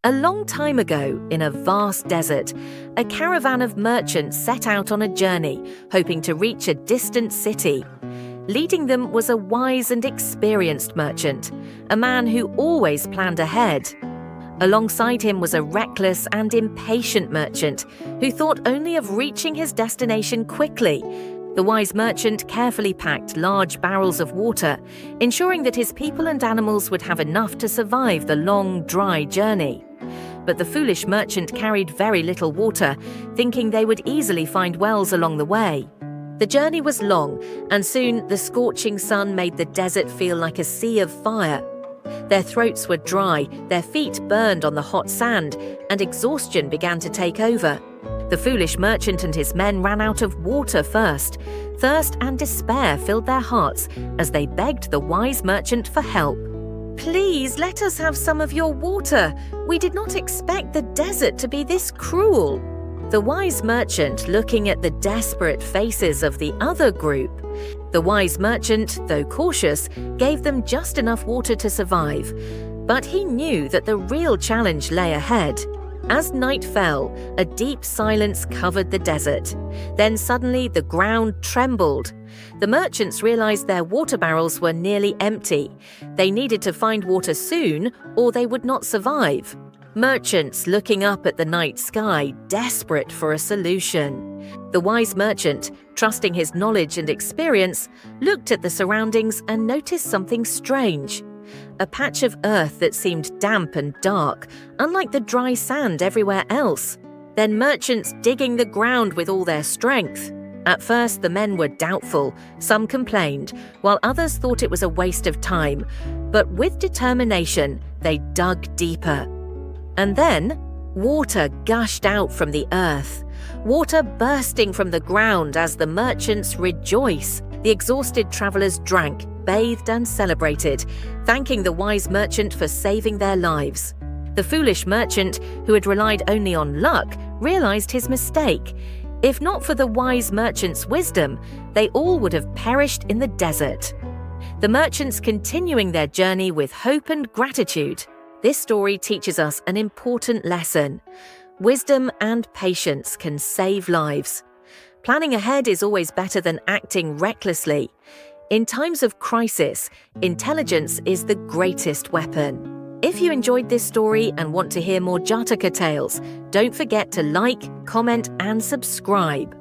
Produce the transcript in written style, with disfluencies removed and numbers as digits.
A long time ago, in a vast desert, a caravan of merchants set out on a journey, hoping to reach a distant city. Leading them was a wise and experienced merchant, a man who always planned ahead. Alongside him was a reckless and impatient merchant who thought only of reaching his destination quickly. The wise merchant carefully packed large barrels of water, ensuring that his people and animals would have enough to survive the long, dry journey. But the foolish merchant carried very little water, thinking they would easily find wells along the way. The journey was long, and soon the scorching sun made the desert feel like a sea of fire. Their throats were dry, their feet burned on the hot sand, and exhaustion began to take over. The foolish merchant and his men ran out of water first. Thirst and despair filled their hearts as they begged the wise merchant for help. "Please let us have some of your water. We did not expect the desert to be this cruel." The wise merchant, looking at the desperate faces of the other group. The wise merchant, though cautious, gave them just enough water to survive. But he knew that the real challenge lay ahead. As night fell, a deep silence covered the desert. Then suddenly the ground trembled. The merchants realized their water barrels were nearly empty. They needed to find water soon, or they would not survive. Merchants looking up at the night sky, desperate for a solution. The wise merchant, trusting his knowledge and experience, looked at the surroundings and noticed something strange. A patch of earth that seemed damp and dark, unlike the dry sand everywhere else. Then merchants digging the ground with all their strength. At first, the men were doubtful. Some complained, while others thought it was a waste of time. But with determination, they dug deeper. And then, water gushed out from the earth. Water bursting from the ground as the merchants rejoiced. The exhausted travelers drank, bathed and celebrated, thanking the wise merchant for saving their lives. The foolish merchant, who had relied only on luck, realized his mistake. If not for the wise merchant's wisdom, they all would have perished in the desert. The merchants continuing their journey with hope and gratitude. This story teaches us an important lesson. Wisdom and patience can save lives. Planning ahead is always better than acting recklessly. In times of crisis, intelligence is the greatest weapon. If you enjoyed this story and want to hear more Jataka tales, don't forget to like, comment and subscribe.